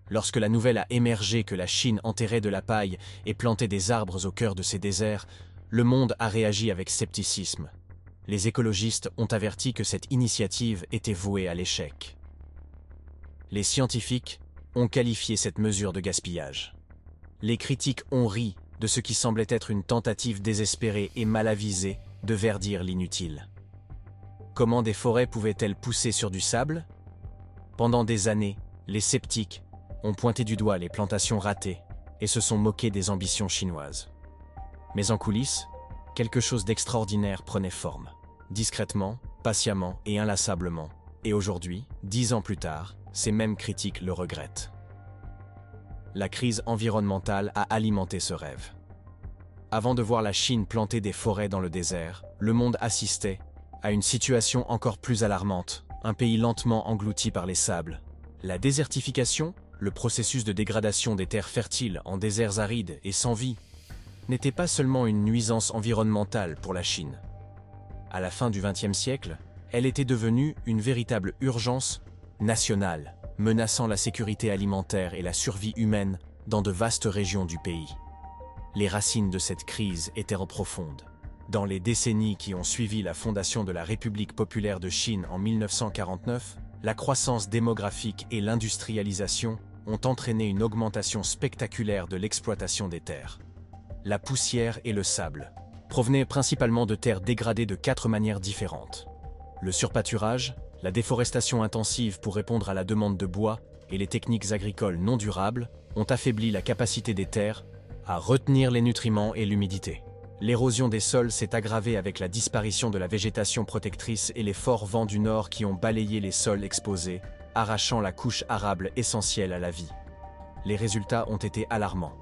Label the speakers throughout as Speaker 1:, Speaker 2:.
Speaker 1: Lorsque la nouvelle a émergé que la Chine enterrait de la paille et plantait des arbres au cœur de ses déserts, le monde a réagi avec scepticisme. Les écologistes ont averti que cette initiative était vouée à l'échec. Les scientifiques ont qualifié cette mesure de gaspillage. Les critiques ont ri de ce qui semblait être une tentative désespérée et mal avisée de verdir l'inutile. Comment des forêts pouvaient-elles pousser sur du sable? Pendant des années, les sceptiques ont pointé du doigt les plantations ratées et se sont moqués des ambitions chinoises. Mais en coulisses, quelque chose d'extraordinaire prenait forme, discrètement, patiemment et inlassablement. Et aujourd'hui, 10 ans plus tard, ces mêmes critiques le regrettent. La crise environnementale a alimenté ce rêve. Avant de voir la Chine planter des forêts dans le désert, le monde assistait à une situation encore plus alarmante, un pays lentement englouti par les sables. La désertification, le processus de dégradation des terres fertiles en déserts arides et sans vie, n'était pas seulement une nuisance environnementale pour la Chine. À la fin du XXe siècle, elle était devenue une véritable urgence nationale, menaçant la sécurité alimentaire et la survie humaine dans de vastes régions du pays. Les racines de cette crise étaient profondes. Dans les décennies qui ont suivi la fondation de la République populaire de Chine en 1949, la croissance démographique et l'industrialisation ont entraîné une augmentation spectaculaire de l'exploitation des terres. La poussière et le sable provenaient principalement de terres dégradées de 4 manières différentes. Le surpâturage, la déforestation intensive pour répondre à la demande de bois et les techniques agricoles non durables ont affaibli la capacité des terres à retenir les nutriments et l'humidité. L'érosion des sols s'est aggravée avec la disparition de la végétation protectrice et les forts vents du nord qui ont balayé les sols exposés, arrachant la couche arable essentielle à la vie. Les résultats ont été alarmants.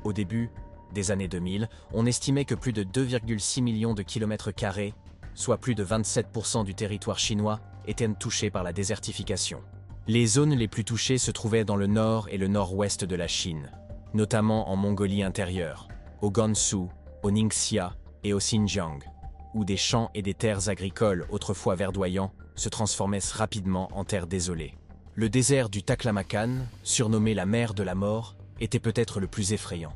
Speaker 1: Au début des années 2000, on estimait que plus de 2,6 millions de kilomètres carrés, soit plus de 27% du territoire chinois, étaient touchés par la désertification. Les zones les plus touchées se trouvaient dans le nord et le nord-ouest de la Chine, notamment en Mongolie intérieure, au Gansu, au Ningxia et au Xinjiang, où des champs et des terres agricoles autrefois verdoyants se transformaient rapidement en terres désolées. Le désert du Taklamakan, surnommé la mer de la mort, était peut-être le plus effrayant.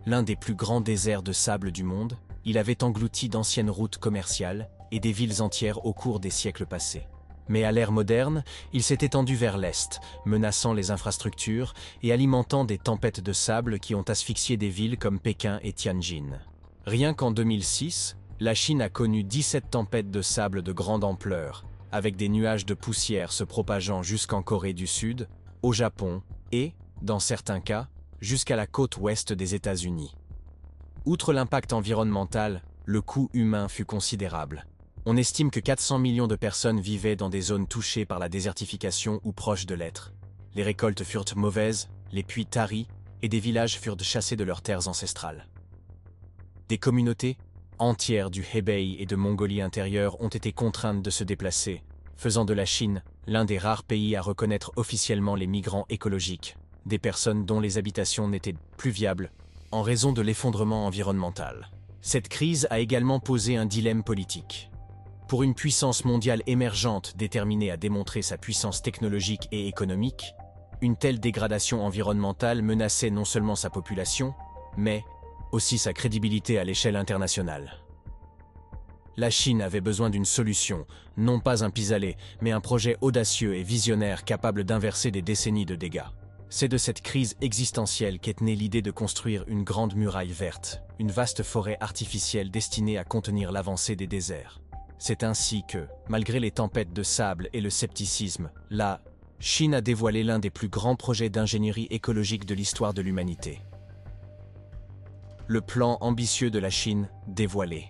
Speaker 1: L'un des plus grands déserts de sable du monde, il avait englouti d'anciennes routes commerciales et des villes entières au cours des siècles passés. Mais à l'ère moderne, il s'est étendu vers l'est, menaçant les infrastructures et alimentant des tempêtes de sable qui ont asphyxié des villes comme Pékin et Tianjin. Rien qu'en 2006, la Chine a connu 17 tempêtes de sable de grande ampleur, avec des nuages de poussière se propageant jusqu'en Corée du Sud, au Japon et, dans certains cas, jusqu'à la côte ouest des États-Unis. Outre l'impact environnemental, le coût humain fut considérable. On estime que 400 millions de personnes vivaient dans des zones touchées par la désertification ou proches de l'être. Les récoltes furent mauvaises, les puits taris, et des villages furent chassés de leurs terres ancestrales. Des communautés entières du Hebei et de Mongolie intérieure ont été contraintes de se déplacer, faisant de la Chine l'un des rares pays à reconnaître officiellement les migrants écologiques, des personnes dont les habitations n'étaient plus viables en raison de l'effondrement environnemental. Cette crise a également posé un dilemme politique. Pour une puissance mondiale émergente déterminée à démontrer sa puissance technologique et économique, une telle dégradation environnementale menaçait non seulement sa population, mais aussi sa crédibilité à l'échelle internationale. La Chine avait besoin d'une solution, non pas un pis-aller, mais un projet audacieux et visionnaire capable d'inverser des décennies de dégâts. C'est de cette crise existentielle qu'est née l'idée de construire une grande muraille verte, une vaste forêt artificielle destinée à contenir l'avancée des déserts. C'est ainsi que, malgré les tempêtes de sable et le scepticisme, la Chine a dévoilé l'un des plus grands projets d'ingénierie écologique de l'histoire de l'humanité. Le plan ambitieux de la Chine dévoilé.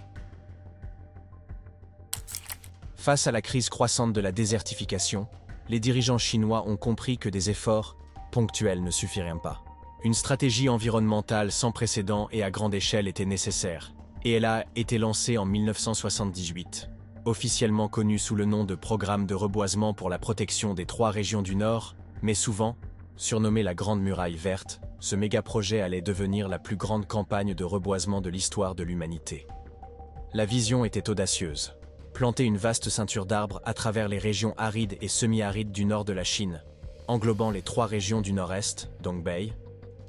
Speaker 1: Face à la crise croissante de la désertification, les dirigeants chinois ont compris que des efforts ponctuels ne suffiraient pas. Une stratégie environnementale sans précédent et à grande échelle était nécessaire, et elle a été lancée en 1978. Officiellement connu sous le nom de Programme de reboisement pour la protection des 3 régions du Nord, mais souvent surnommé la Grande Muraille Verte, ce méga-projet allait devenir la plus grande campagne de reboisement de l'histoire de l'humanité. La vision était audacieuse. Planter une vaste ceinture d'arbres à travers les régions arides et semi-arides du nord de la Chine, englobant les 3 régions du nord-est, Dongbei,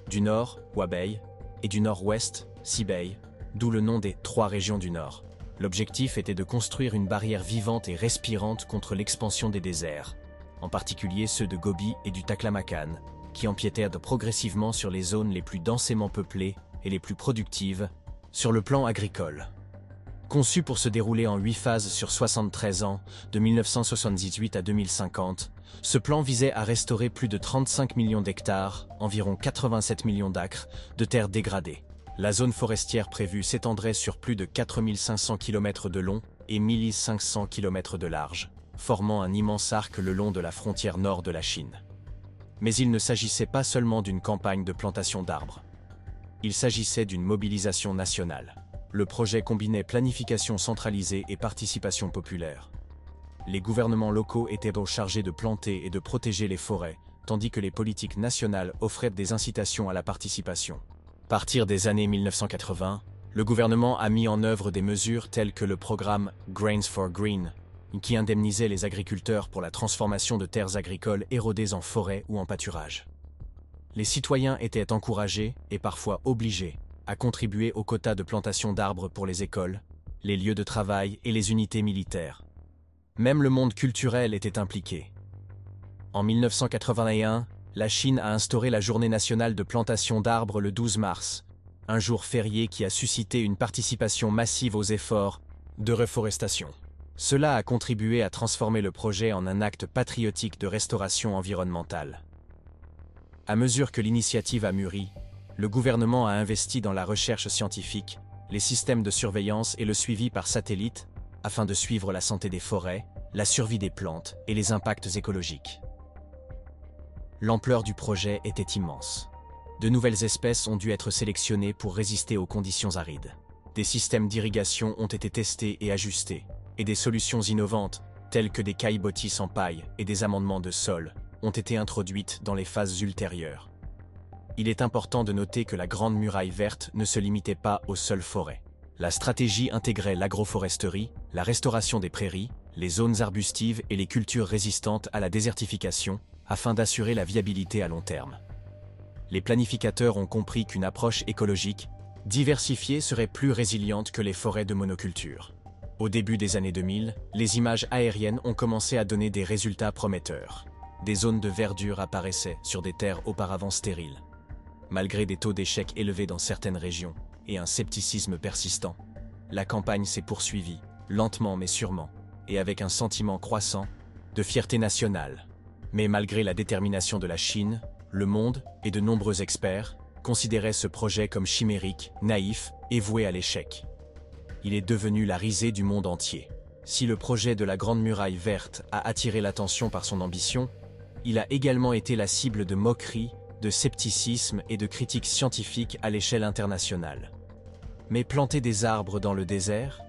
Speaker 1: du nord, Hubei, et du nord-ouest, Xibei, d'où le nom des 3 régions du nord. L'objectif était de construire une barrière vivante et respirante contre l'expansion des déserts, en particulier ceux de Gobi et du Taklamakan, qui empiétèrent progressivement sur les zones les plus densément peuplées et les plus productives sur le plan agricole. Conçu pour se dérouler en 8 phases sur 73 ans, de 1978 à 2050, ce plan visait à restaurer plus de 35 millions d'hectares, environ 87 millions d'acres, de terres dégradées. La zone forestière prévue s'étendrait sur plus de 4500 km de long et 1500 km de large, formant un immense arc le long de la frontière nord de la Chine. Mais il ne s'agissait pas seulement d'une campagne de plantation d'arbres. Il s'agissait d'une mobilisation nationale. Le projet combinait planification centralisée et participation populaire. Les gouvernements locaux étaient chargés de planter et de protéger les forêts, tandis que les politiques nationales offraient des incitations à la participation. À partir des années 1980, le gouvernement a mis en œuvre des mesures telles que le programme Grains for Green, qui indemnisait les agriculteurs pour la transformation de terres agricoles érodées en forêts ou en pâturages. Les citoyens étaient encouragés, et parfois obligés, à contribuer aux quotas de plantation d'arbres pour les écoles, les lieux de travail et les unités militaires. Même le monde culturel était impliqué. En 1981, la Chine a instauré la Journée nationale de plantation d'arbres le 12 mars, un jour férié qui a suscité une participation massive aux efforts de reforestation. Cela a contribué à transformer le projet en un acte patriotique de restauration environnementale. À mesure que l'initiative a mûri, le gouvernement a investi dans la recherche scientifique, les systèmes de surveillance et le suivi par satellite, afin de suivre la santé des forêts, la survie des plantes et les impacts écologiques. L'ampleur du projet était immense. De nouvelles espèces ont dû être sélectionnées pour résister aux conditions arides. Des systèmes d'irrigation ont été testés et ajustés, et des solutions innovantes, telles que des caillebotis en paille et des amendements de sol, ont été introduites dans les phases ultérieures. Il est important de noter que la Grande Muraille Verte ne se limitait pas aux seules forêts. La stratégie intégrait l'agroforesterie, la restauration des prairies, les zones arbustives et les cultures résistantes à la désertification, afin d'assurer la viabilité à long terme. Les planificateurs ont compris qu'une approche écologique, diversifiée serait plus résiliente que les forêts de monoculture. Au début des années 2000, les images aériennes ont commencé à donner des résultats prometteurs. Des zones de verdure apparaissaient sur des terres auparavant stériles. Malgré des taux d'échec élevés dans certaines régions et un scepticisme persistant, la campagne s'est poursuivie, lentement mais sûrement, et avec un sentiment croissant de fierté nationale. Mais malgré la détermination de la Chine, le monde et de nombreux experts considéraient ce projet comme chimérique, naïf et voué à l'échec. Il est devenu la risée du monde entier. Si le projet de la Grande Muraille Verte a attiré l'attention par son ambition, il a également été la cible de moqueries, de scepticisme et de critiques scientifiques à l'échelle internationale. Mais planter des arbres dans le désert?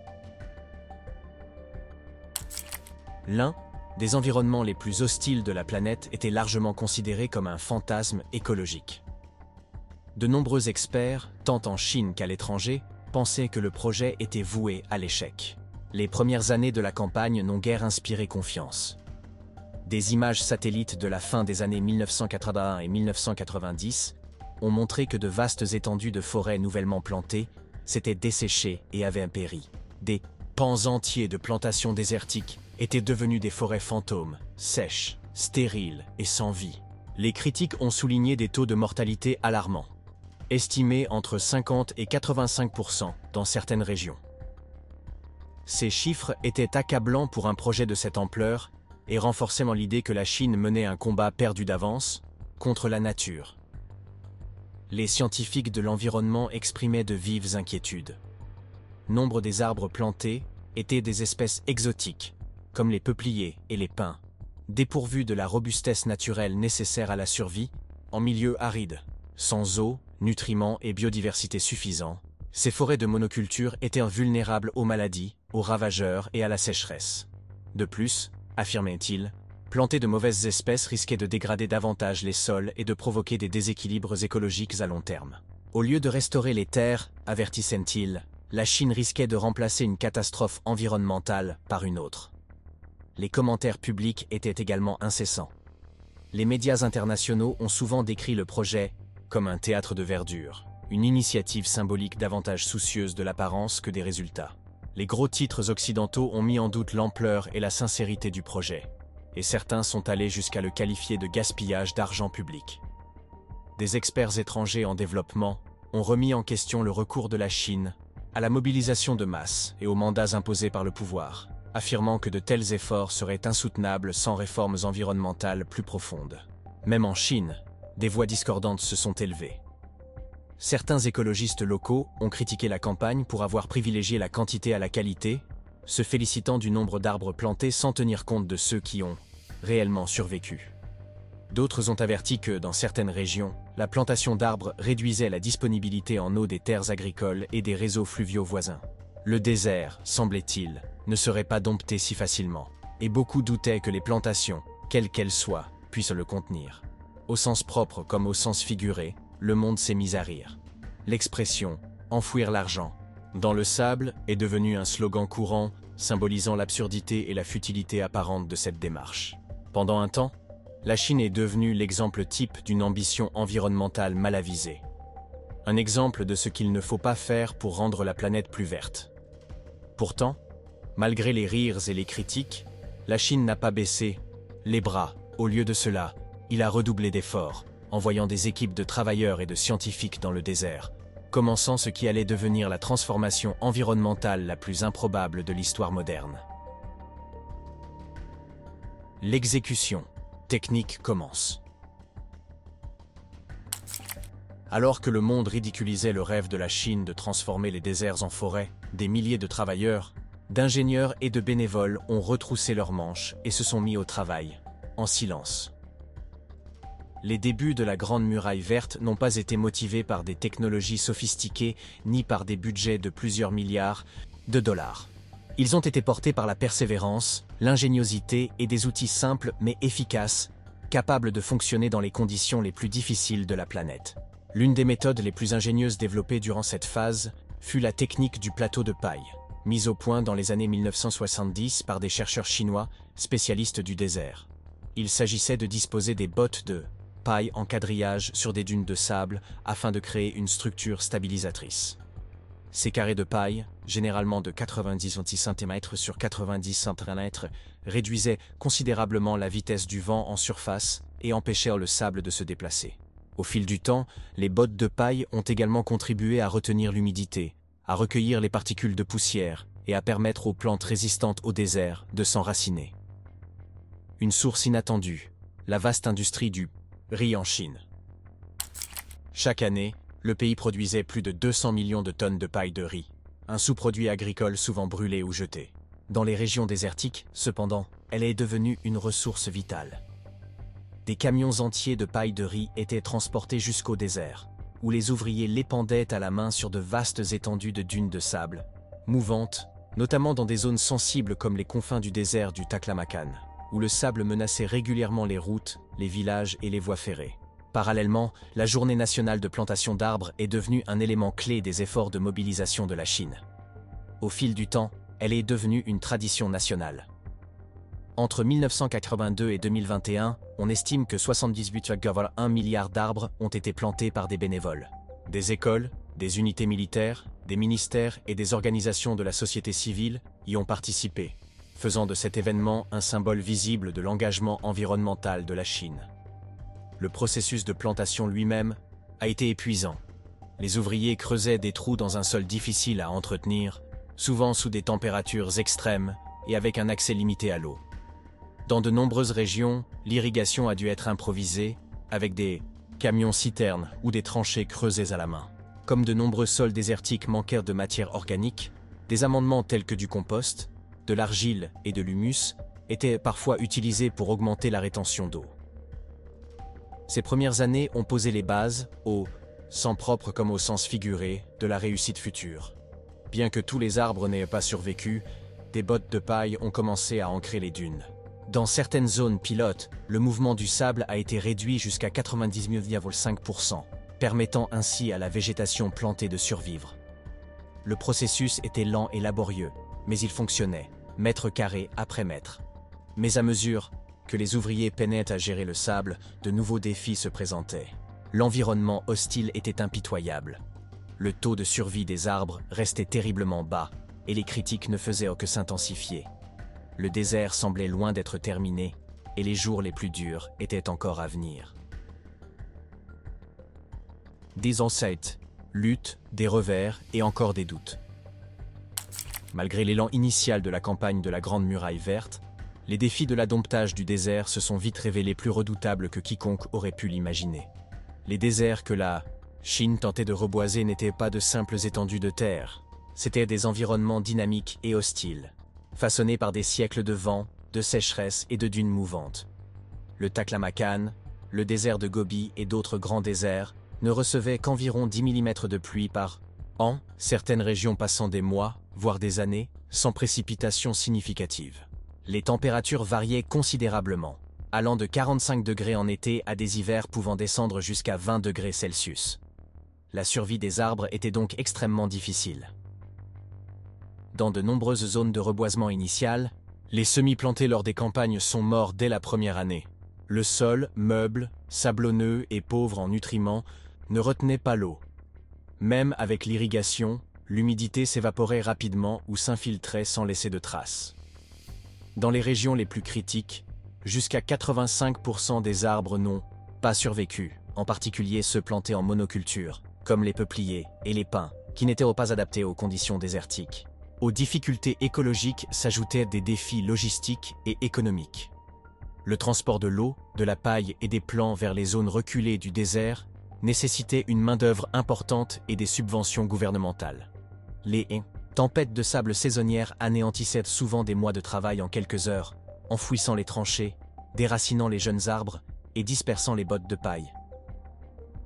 Speaker 1: L'un des environnements les plus hostiles de la planète était largement considéré comme un fantasme écologique. De nombreux experts, tant en Chine qu'à l'étranger, pensaient que le projet était voué à l'échec. Les premières années de la campagne n'ont guère inspiré confiance. Des images satellites de la fin des années 1981 et 1990 ont montré que de vastes étendues de forêts nouvellement plantées s'étaient desséchées et avaient péri. Des pans entiers de plantations désertiques étaient devenus des forêts fantômes, sèches, stériles et sans vie. Les critiques ont souligné des taux de mortalité alarmants, estimés entre 50 et 85% dans certaines régions. Ces chiffres étaient accablants pour un projet de cette ampleur et renforçaient l'idée que la Chine menait un combat perdu d'avance contre la nature. Les scientifiques de l'environnement exprimaient de vives inquiétudes. Nombre des arbres plantés étaient des espèces exotiques, comme les peupliers et les pins, dépourvus de la robustesse naturelle nécessaire à la survie, en milieu aride. Sans eau, nutriments et biodiversité suffisants, ces forêts de monoculture étaient vulnérables aux maladies, aux ravageurs et à la sécheresse. De plus, affirmait-il, planter de mauvaises espèces risquait de dégrader davantage les sols et de provoquer des déséquilibres écologiques à long terme. Au lieu de restaurer les terres, avertissait-il, la Chine risquait de remplacer une catastrophe environnementale par une autre. Les commentaires publics étaient également incessants. les médias internationaux ont souvent décrit le projet comme un théâtre de verdure, une initiative symbolique davantage soucieuse de l'apparence que des résultats. Les gros titres occidentaux ont mis en doute l'ampleur et la sincérité du projet, et certains sont allés jusqu'à le qualifier de gaspillage d'argent public. Des experts étrangers en développement ont remis en question le recours de la Chine à la mobilisation de masse et aux mandats imposés par le pouvoir, affirmant que de tels efforts seraient insoutenables sans réformes environnementales plus profondes. Même en Chine, des voix discordantes se sont élevées. Certains écologistes locaux ont critiqué la campagne pour avoir privilégié la quantité à la qualité, se félicitant du nombre d'arbres plantés sans tenir compte de ceux qui ont réellement survécu. D'autres ont averti que, dans certaines régions, la plantation d'arbres réduisait la disponibilité en eau des terres agricoles et des réseaux fluviaux voisins. Le désert, semblait-il, ne serait pas dompté si facilement, et beaucoup doutaient que les plantations, quelles qu'elles soient, puissent le contenir. Au sens propre comme au sens figuré, le monde s'est mis à rire. L'expression « enfouir l'argent » dans le sable est devenue un slogan courant, symbolisant l'absurdité et la futilité apparente de cette démarche. Pendant un temps, la Chine est devenue l'exemple type d'une ambition environnementale mal avisée. Un exemple de ce qu'il ne faut pas faire pour rendre la planète plus verte. Pourtant, malgré les rires et les critiques, la Chine n'a pas baissé les bras. Au lieu de cela, il a redoublé d'efforts, envoyant des équipes de travailleurs et de scientifiques dans le désert, commençant ce qui allait devenir la transformation environnementale la plus improbable de l'histoire moderne. L'exécution technique commence. Alors que le monde ridiculisait le rêve de la Chine de transformer les déserts en forêts, des milliers de travailleurs, d'ingénieurs et de bénévoles ont retroussé leurs manches et se sont mis au travail, en silence. Les débuts de la Grande Muraille Verte n'ont pas été motivés par des technologies sophistiquées ni par des budgets de plusieurs milliards de dollars. Ils ont été portés par la persévérance, l'ingéniosité et des outils simples mais efficaces, capables de fonctionner dans les conditions les plus difficiles de la planète. L'une des méthodes les plus ingénieuses développées durant cette phase fut la technique du plateau de paille, mise au point dans les années 1970 par des chercheurs chinois spécialistes du désert. Il s'agissait de disposer des bottes de paille en quadrillage sur des dunes de sable afin de créer une structure stabilisatrice. Ces carrés de paille, généralement de 90 cm sur 90 cm, réduisaient considérablement la vitesse du vent en surface et empêchèrent le sable de se déplacer. Au fil du temps, les bottes de paille ont également contribué à retenir l'humidité, à recueillir les particules de poussière et à permettre aux plantes résistantes au désert de s'enraciner. Une source inattendue, la vaste industrie du riz en Chine. Chaque année, le pays produisait plus de 200 millions de tonnes de paille de riz, un sous-produit agricole souvent brûlé ou jeté. Dans les régions désertiques, cependant, elle est devenue une ressource vitale. Des camions entiers de paille de riz étaient transportés jusqu'au désert, où les ouvriers l'épandaient à la main sur de vastes étendues de dunes de sable, mouvantes, notamment dans des zones sensibles comme les confins du désert du Taklamakan, où le sable menaçait régulièrement les routes, les villages et les voies ferrées. Parallèlement, la Journée nationale de plantation d'arbres est devenue un élément clé des efforts de mobilisation de la Chine. Au fil du temps, elle est devenue une tradition nationale. Entre 1982 et 2021, on estime que 78,1 milliards d'arbres ont été plantés par des bénévoles. Des écoles, des unités militaires, des ministères et des organisations de la société civile y ont participé, faisant de cet événement un symbole visible de l'engagement environnemental de la Chine. Le processus de plantation lui-même a été épuisant. Les ouvriers creusaient des trous dans un sol difficile à entretenir, souvent sous des températures extrêmes et avec un accès limité à l'eau. Dans de nombreuses régions, l'irrigation a dû être improvisée, avec des camions-citernes ou des tranchées creusées à la main. Comme de nombreux sols désertiques manquèrent de matière organique, des amendements tels que du compost, de l'argile et de l'humus étaient parfois utilisés pour augmenter la rétention d'eau. Ces premières années ont posé les bases, au sens propre comme au sens figuré, de la réussite future. Bien que tous les arbres n'aient pas survécu, des bottes de paille ont commencé à ancrer les dunes. Dans certaines zones pilotes, le mouvement du sable a été réduit jusqu'à 99,5%, permettant ainsi à la végétation plantée de survivre. Le processus était lent et laborieux, mais il fonctionnait, mètre carré après mètre. Mais à mesure que les ouvriers peinaient à gérer le sable, de nouveaux défis se présentaient. L'environnement hostile était impitoyable. Le taux de survie des arbres restait terriblement bas, et les critiques ne faisaient que s'intensifier. Le désert semblait loin d'être terminé, et les jours les plus durs étaient encore à venir. Des insights, luttes, des revers et encore des doutes. Malgré l'élan initial de la campagne de la Grande Muraille Verte, les défis de l'adomptage du désert se sont vite révélés plus redoutables que quiconque aurait pu l'imaginer. Les déserts que la Chine tentait de reboiser n'étaient pas de simples étendues de terre, c'étaient des environnements dynamiques et hostiles, façonnés par des siècles de vent, de sécheresse et de dunes mouvantes. Le Taklamakan, le désert de Gobi et d'autres grands déserts ne recevaient qu'environ 10 mm de pluie par an, certaines régions passant des mois, voire des années, sans précipitations significatives. Les températures variaient considérablement, allant de 45 degrés en été à des hivers pouvant descendre jusqu'à 20 degrés Celsius. La survie des arbres était donc extrêmement difficile. Dans de nombreuses zones de reboisement initial, les semis plantés lors des campagnes sont morts dès la première année. Le sol, meuble, sablonneux et pauvre en nutriments, ne retenait pas l'eau. Même avec l'irrigation, l'humidité s'évaporait rapidement ou s'infiltrait sans laisser de traces. Dans les régions les plus critiques, jusqu'à 85% des arbres n'ont pas survécu, en particulier ceux plantés en monoculture, comme les peupliers et les pins, qui n'étaient pas adaptés aux conditions désertiques. Aux difficultés écologiques s'ajoutaient des défis logistiques et économiques. Le transport de l'eau, de la paille et des plants vers les zones reculées du désert nécessitait une main-d'œuvre importante et des subventions gouvernementales. Les tempêtes de sable saisonnières anéantissaient souvent des mois de travail en quelques heures, enfouissant les tranchées, déracinant les jeunes arbres et dispersant les bottes de paille.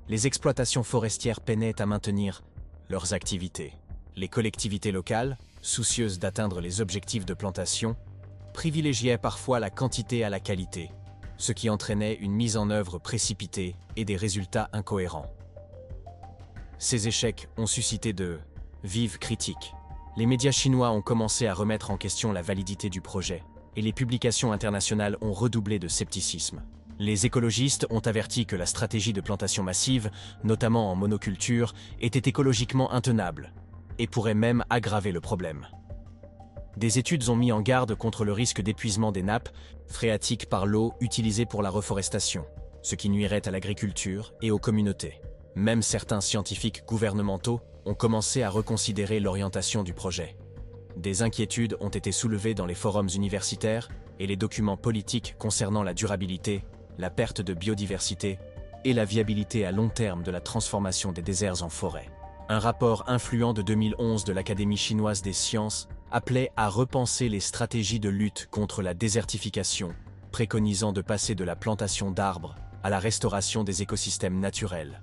Speaker 1: Les exploitations forestières peinaient à maintenir leurs activités. Les collectivités locales, soucieuses d'atteindre les objectifs de plantation, privilégiaient parfois la quantité à la qualité, ce qui entraînait une mise en œuvre précipitée et des résultats incohérents. Ces échecs ont suscité de vives critiques. Les médias chinois ont commencé à remettre en question la validité du projet, et les publications internationales ont redoublé de scepticisme. Les écologistes ont averti que la stratégie de plantation massive, notamment en monoculture, était écologiquement intenable, et pourrait même aggraver le problème. Des études ont mis en garde contre le risque d'épuisement des nappes phréatiques par l'eau utilisée pour la reforestation, ce qui nuirait à l'agriculture et aux communautés. Même certains scientifiques gouvernementaux ont commencé à reconsidérer l'orientation du projet. Des inquiétudes ont été soulevées dans les forums universitaires et les documents politiques concernant la durabilité, la perte de biodiversité et la viabilité à long terme de la transformation des déserts en forêts. Un rapport influent de 2011 de l'Académie chinoise des sciences appelait à repenser les stratégies de lutte contre la désertification, préconisant de passer de la plantation d'arbres à la restauration des écosystèmes naturels.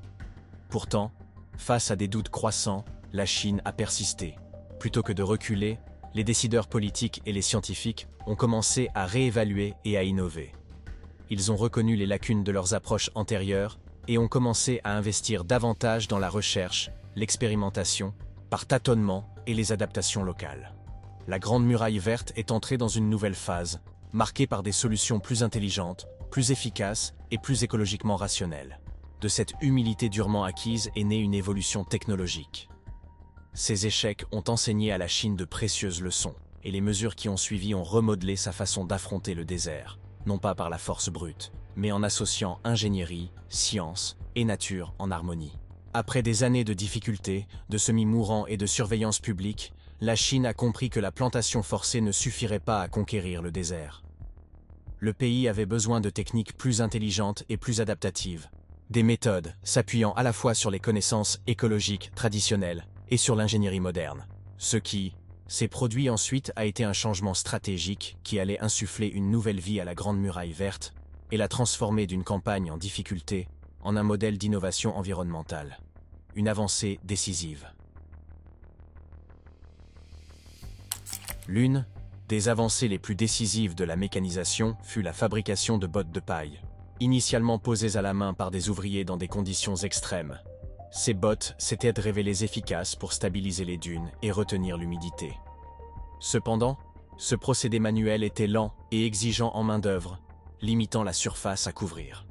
Speaker 1: Pourtant, face à des doutes croissants, la Chine a persisté. Plutôt que de reculer, les décideurs politiques et les scientifiques ont commencé à réévaluer et à innover. Ils ont reconnu les lacunes de leurs approches antérieures et ont commencé à investir davantage dans la recherche, l'expérimentation, par tâtonnement et les adaptations locales. La Grande Muraille Verte est entrée dans une nouvelle phase, marquée par des solutions plus intelligentes, plus efficaces et plus écologiquement rationnelles. De cette humilité durement acquise est née une évolution technologique. Ces échecs ont enseigné à la Chine de précieuses leçons, et les mesures qui ont suivi ont remodelé sa façon d'affronter le désert, non pas par la force brute, mais en associant ingénierie, science et nature en harmonie. Après des années de difficultés, de semis mourants et de surveillance publique, la Chine a compris que la plantation forcée ne suffirait pas à conquérir le désert. Le pays avait besoin de techniques plus intelligentes et plus adaptatives, des méthodes s'appuyant à la fois sur les connaissances écologiques traditionnelles et sur l'ingénierie moderne. Ce qui s'est produit ensuite a été un changement stratégique qui allait insuffler une nouvelle vie à la Grande Muraille Verte et la transformer d'une campagne en difficulté en un modèle d'innovation environnementale. Une avancée décisive. L'une des avancées les plus décisives de la mécanisation fut la fabrication de bottes de paille, initialement posées à la main par des ouvriers dans des conditions extrêmes. Ces bottes s'étaient révélées efficaces pour stabiliser les dunes et retenir l'humidité. Cependant, ce procédé manuel était lent et exigeant en main-d'œuvre, limitant la surface à couvrir.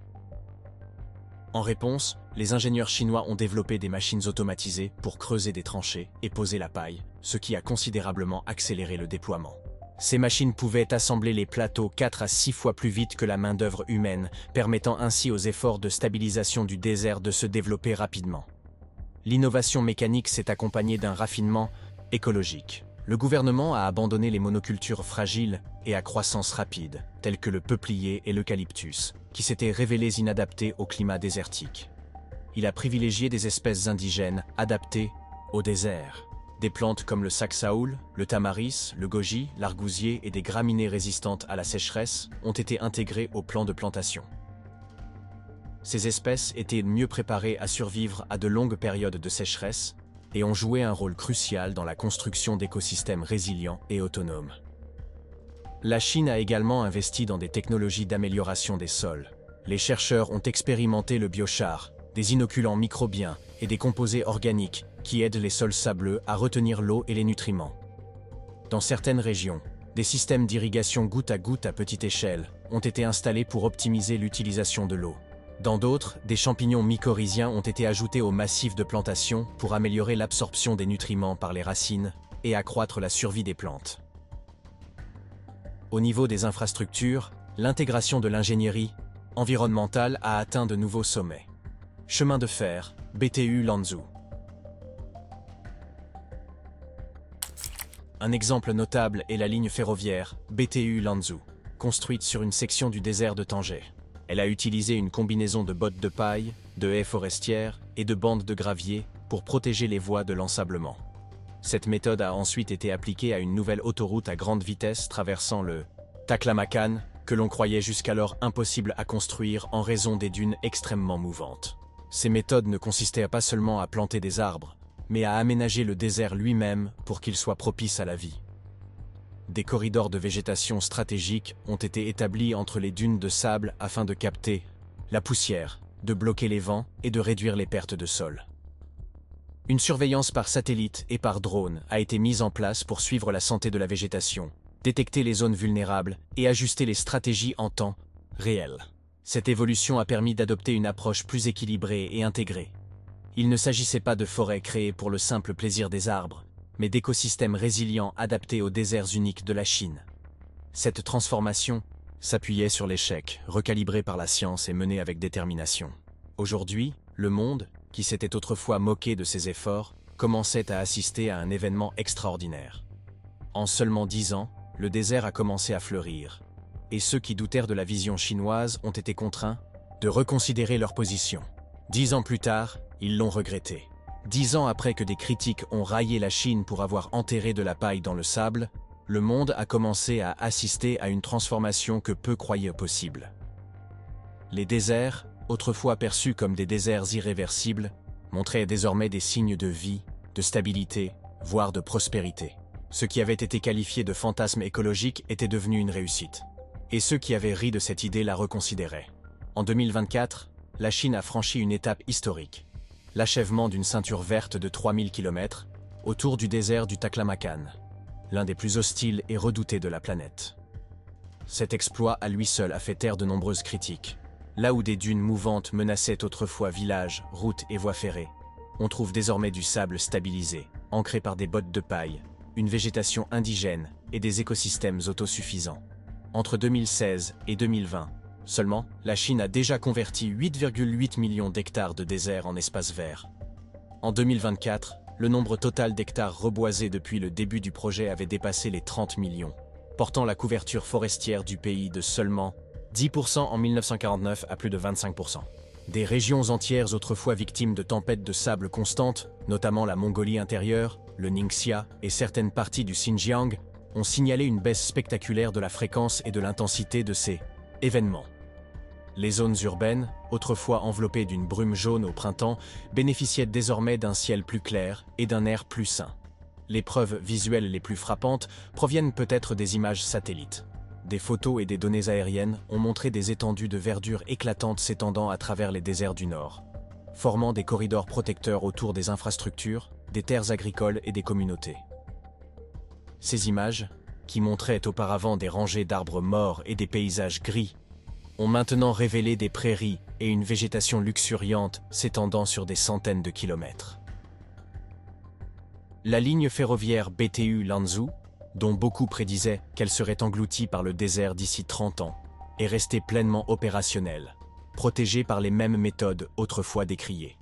Speaker 1: En réponse, les ingénieurs chinois ont développé des machines automatisées pour creuser des tranchées et poser la paille, ce qui a considérablement accéléré le déploiement. Ces machines pouvaient assembler les plateaux 4 à 6 fois plus vite que la main-d'œuvre humaine, permettant ainsi aux efforts de stabilisation du désert de se développer rapidement. L'innovation mécanique s'est accompagnée d'un raffinement écologique. Le gouvernement a abandonné les monocultures fragiles et à croissance rapide, telles que le peuplier et l'eucalyptus, qui s'étaient révélés inadaptés au climat désertique. Il a privilégié des espèces indigènes adaptées au désert. Des plantes comme le saxaoul, le tamaris, le goji, l'argousier et des graminées résistantes à la sécheresse ont été intégrées au plan de plantation. Ces espèces étaient mieux préparées à survivre à de longues périodes de sécheresse et ont joué un rôle crucial dans la construction d'écosystèmes résilients et autonomes. La Chine a également investi dans des technologies d'amélioration des sols. Les chercheurs ont expérimenté le biochar, des inoculants microbiens et des composés organiques qui aident les sols sableux à retenir l'eau et les nutriments. Dans certaines régions, des systèmes d'irrigation goutte à petite échelle ont été installés pour optimiser l'utilisation de l'eau. Dans d'autres, des champignons mycorhiziens ont été ajoutés au massif de plantation pour améliorer l'absorption des nutriments par les racines et accroître la survie des plantes. Au niveau des infrastructures, l'intégration de l'ingénierie environnementale a atteint de nouveaux sommets. Chemin de fer, BTU Lanzhou. Un exemple notable est la ligne ferroviaire BTU Lanzhou, construite sur une section du désert de Tanger. Elle a utilisé une combinaison de bottes de paille, de haies forestières et de bandes de gravier pour protéger les voies de l'ensablement. Cette méthode a ensuite été appliquée à une nouvelle autoroute à grande vitesse traversant le Taklamakan, que l'on croyait jusqu'alors impossible à construire en raison des dunes extrêmement mouvantes. Ces méthodes ne consistaient pas seulement à planter des arbres, mais à aménager le désert lui-même pour qu'il soit propice à la vie. Des corridors de végétation stratégiques ont été établis entre les dunes de sable afin de capter la poussière, de bloquer les vents et de réduire les pertes de sol. Une surveillance par satellite et par drone a été mise en place pour suivre la santé de la végétation, détecter les zones vulnérables et ajuster les stratégies en temps réel. Cette évolution a permis d'adopter une approche plus équilibrée et intégrée. Il ne s'agissait pas de forêts créées pour le simple plaisir des arbres, mais d'écosystèmes résilients adaptés aux déserts uniques de la Chine. Cette transformation s'appuyait sur l'échec, recalibré par la science et mené avec détermination. Aujourd'hui, le monde, qui s'était autrefois moqué de ses efforts, commençait à assister à un événement extraordinaire. En seulement 10 ans, le désert a commencé à fleurir, et ceux qui doutèrent de la vision chinoise ont été contraints de reconsidérer leur position. 10 ans plus tard, ils l'ont regretté. 10 ans après que des critiques ont raillé la Chine pour avoir enterré de la paille dans le sable, le monde a commencé à assister à une transformation que peu croyaient possible. Les déserts, autrefois perçus comme des déserts irréversibles, montraient désormais des signes de vie, de stabilité, voire de prospérité. Ce qui avait été qualifié de fantasme écologique était devenu une réussite. Et ceux qui avaient ri de cette idée la reconsidéraient. En 2024, la Chine a franchi une étape historique. L'achèvement d'une ceinture verte de 3000 km autour du désert du Taklamakan, l'un des plus hostiles et redoutés de la planète. Cet exploit à lui seul a fait taire de nombreuses critiques. Là où des dunes mouvantes menaçaient autrefois villages, routes et voies ferrées, on trouve désormais du sable stabilisé, ancré par des bottes de paille, une végétation indigène et des écosystèmes autosuffisants. Entre 2016 et 2020, seulement, la Chine a déjà converti 8,8 millions d'hectares de désert en espaces verts. En 2024, le nombre total d'hectares reboisés depuis le début du projet avait dépassé les 30 millions, portant la couverture forestière du pays de seulement 10% en 1949 à plus de 25%. Des régions entières autrefois victimes de tempêtes de sable constantes, notamment la Mongolie intérieure, le Ningxia et certaines parties du Xinjiang, ont signalé une baisse spectaculaire de la fréquence et de l'intensité de ces événements. Les zones urbaines, autrefois enveloppées d'une brume jaune au printemps, bénéficiaient désormais d'un ciel plus clair et d'un air plus sain. Les preuves visuelles les plus frappantes proviennent peut-être des images satellites. Des photos et des données aériennes ont montré des étendues de verdure éclatantes s'étendant à travers les déserts du Nord, formant des corridors protecteurs autour des infrastructures, des terres agricoles et des communautés. Ces images, qui montraient auparavant des rangées d'arbres morts et des paysages gris, ont maintenant révélé des prairies et une végétation luxuriante s'étendant sur des centaines de kilomètres. La ligne ferroviaire BTU Lanzhou, dont beaucoup prédisaient qu'elle serait engloutie par le désert d'ici 30 ans, est restée pleinement opérationnelle, protégée par les mêmes méthodes autrefois décriées.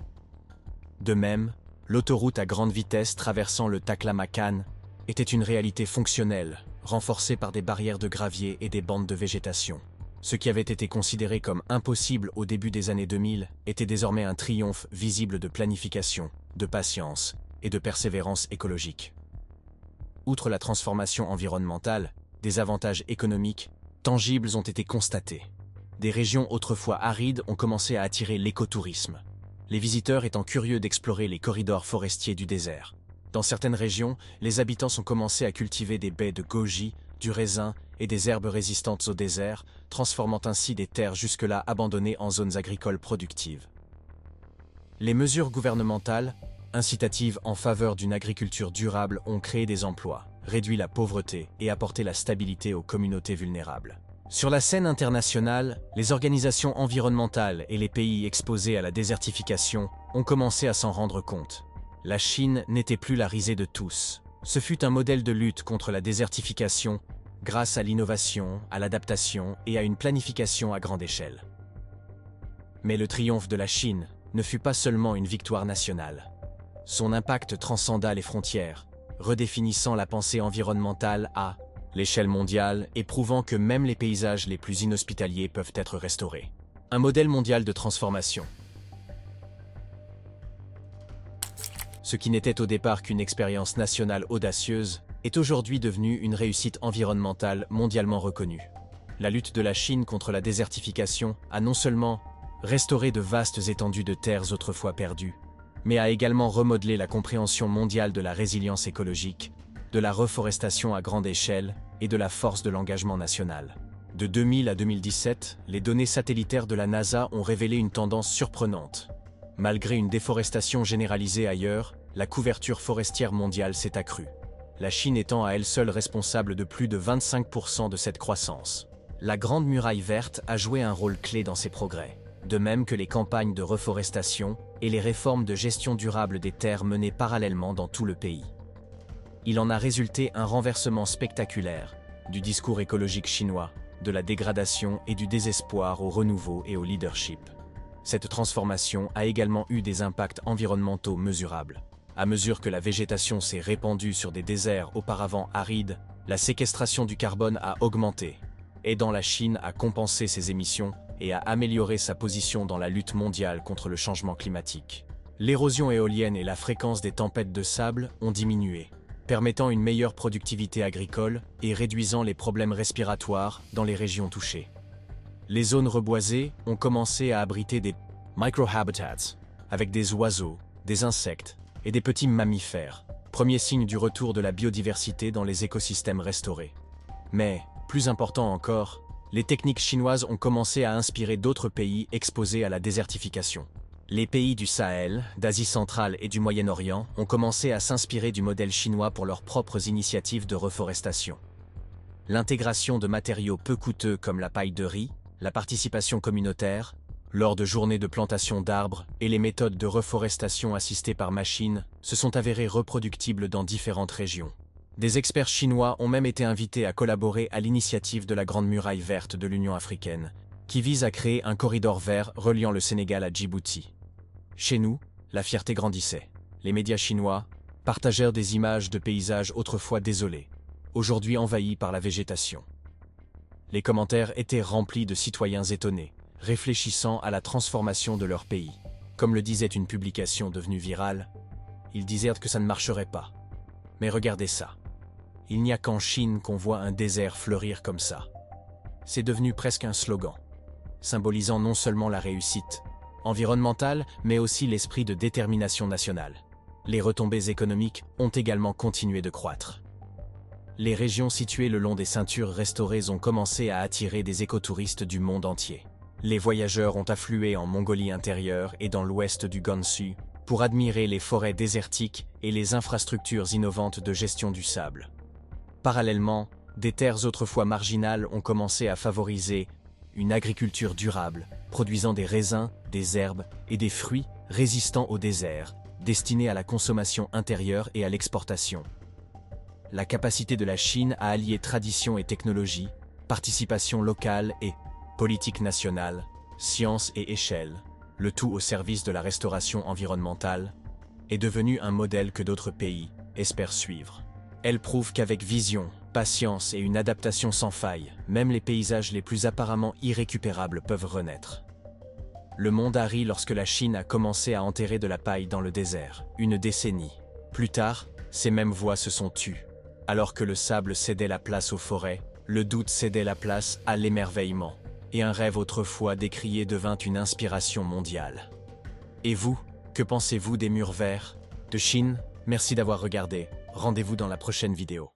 Speaker 1: De même, l'autoroute à grande vitesse traversant le Taklamakan était une réalité fonctionnelle, renforcée par des barrières de gravier et des bandes de végétation. Ce qui avait été considéré comme impossible au début des années 2000 était désormais un triomphe visible de planification, de patience et de persévérance écologique. Outre la transformation environnementale, des avantages économiques tangibles ont été constatés. Des régions autrefois arides ont commencé à attirer l'écotourisme, les visiteurs étant curieux d'explorer les corridors forestiers du désert. Dans certaines régions, les habitants ont commencé à cultiver des baies de goji, du raisin et des herbes résistantes au désert, transformant ainsi des terres jusque-là abandonnées en zones agricoles productives. Les mesures gouvernementales, incitatives en faveur d'une agriculture durable, ont créé des emplois, réduit la pauvreté et apporté la stabilité aux communautés vulnérables. Sur la scène internationale, les organisations environnementales et les pays exposés à la désertification ont commencé à s'en rendre compte. La Chine n'était plus la risée de tous. Ce fut un modèle de lutte contre la désertification grâce à l'innovation, à l'adaptation et à une planification à grande échelle. Mais le triomphe de la Chine ne fut pas seulement une victoire nationale. Son impact transcenda les frontières, redéfinissant la pensée environnementale à l'échelle mondiale et prouvant que même les paysages les plus inhospitaliers peuvent être restaurés. Un modèle mondial de transformation. Ce qui n'était au départ qu'une expérience nationale audacieuse est aujourd'hui devenu une réussite environnementale mondialement reconnue. La lutte de la Chine contre la désertification a non seulement restauré de vastes étendues de terres autrefois perdues, mais a également remodelé la compréhension mondiale de la résilience écologique, de la reforestation à grande échelle et de la force de l'engagement national. De 2000 à 2017, les données satellitaires de la NASA ont révélé une tendance surprenante. Malgré une déforestation généralisée ailleurs, la couverture forestière mondiale s'est accrue. La Chine étant à elle seule responsable de plus de 25% de cette croissance. La Grande Muraille Verte a joué un rôle clé dans ces progrès, de même que les campagnes de reforestation et les réformes de gestion durable des terres menées parallèlement dans tout le pays. Il en a résulté un renversement spectaculaire du discours écologique chinois, de la dégradation et du désespoir au renouveau et au leadership. Cette transformation a également eu des impacts environnementaux mesurables. À mesure que la végétation s'est répandue sur des déserts auparavant arides, la séquestration du carbone a augmenté, aidant la Chine à compenser ses émissions et à améliorer sa position dans la lutte mondiale contre le changement climatique. L'érosion éolienne et la fréquence des tempêtes de sable ont diminué, permettant une meilleure productivité agricole et réduisant les problèmes respiratoires dans les régions touchées. Les zones reboisées ont commencé à abriter des microhabitats, avec des oiseaux, des insectes et des petits mammifères, premier signe du retour de la biodiversité dans les écosystèmes restaurés. Mais, plus important encore, les techniques chinoises ont commencé à inspirer d'autres pays exposés à la désertification. Les pays du Sahel, d'Asie centrale et du Moyen-Orient ont commencé à s'inspirer du modèle chinois pour leurs propres initiatives de reforestation. L'intégration de matériaux peu coûteux comme la paille de riz, la participation communautaire, lors de journées de plantation d'arbres et les méthodes de reforestation assistées par machines se sont avérées reproductibles dans différentes régions. Des experts chinois ont même été invités à collaborer à l'initiative de la Grande Muraille Verte de l'Union africaine, qui vise à créer un corridor vert reliant le Sénégal à Djibouti. Chez nous, la fierté grandissait. Les médias chinois partagèrent des images de paysages autrefois désolés, aujourd'hui envahis par la végétation. Les commentaires étaient remplis de citoyens étonnés, réfléchissant à la transformation de leur pays. Comme le disait une publication devenue virale, ils disaient que ça ne marcherait pas. Mais regardez ça. Il n'y a qu'en Chine qu'on voit un désert fleurir comme ça. C'est devenu presque un slogan, symbolisant non seulement la réussite environnementale, mais aussi l'esprit de détermination nationale. Les retombées économiques ont également continué de croître. Les régions situées le long des ceintures restaurées ont commencé à attirer des écotouristes du monde entier. Les voyageurs ont afflué en Mongolie intérieure et dans l'ouest du Gansu pour admirer les forêts désertiques et les infrastructures innovantes de gestion du sable. Parallèlement, des terres autrefois marginales ont commencé à favoriser une agriculture durable, produisant des raisins, des herbes et des fruits résistants au désert, destinés à la consommation intérieure et à l'exportation. La capacité de la Chine à allier tradition et technologie, participation locale et politique nationale, science et échelle, le tout au service de la restauration environnementale, est devenue un modèle que d'autres pays espèrent suivre. Elle prouve qu'avec vision, patience et une adaptation sans faille, même les paysages les plus apparemment irrécupérables peuvent renaître. Le monde a ri lorsque la Chine a commencé à enterrer de la paille dans le désert, une décennie. Plus tard, ces mêmes voix se sont tues. Alors que le sable cédait la place aux forêts, le doute cédait la place à l'émerveillement, et un rêve autrefois décrié devint une inspiration mondiale. Et vous, que pensez-vous des murs verts de Chine? Merci d'avoir regardé, rendez-vous dans la prochaine vidéo.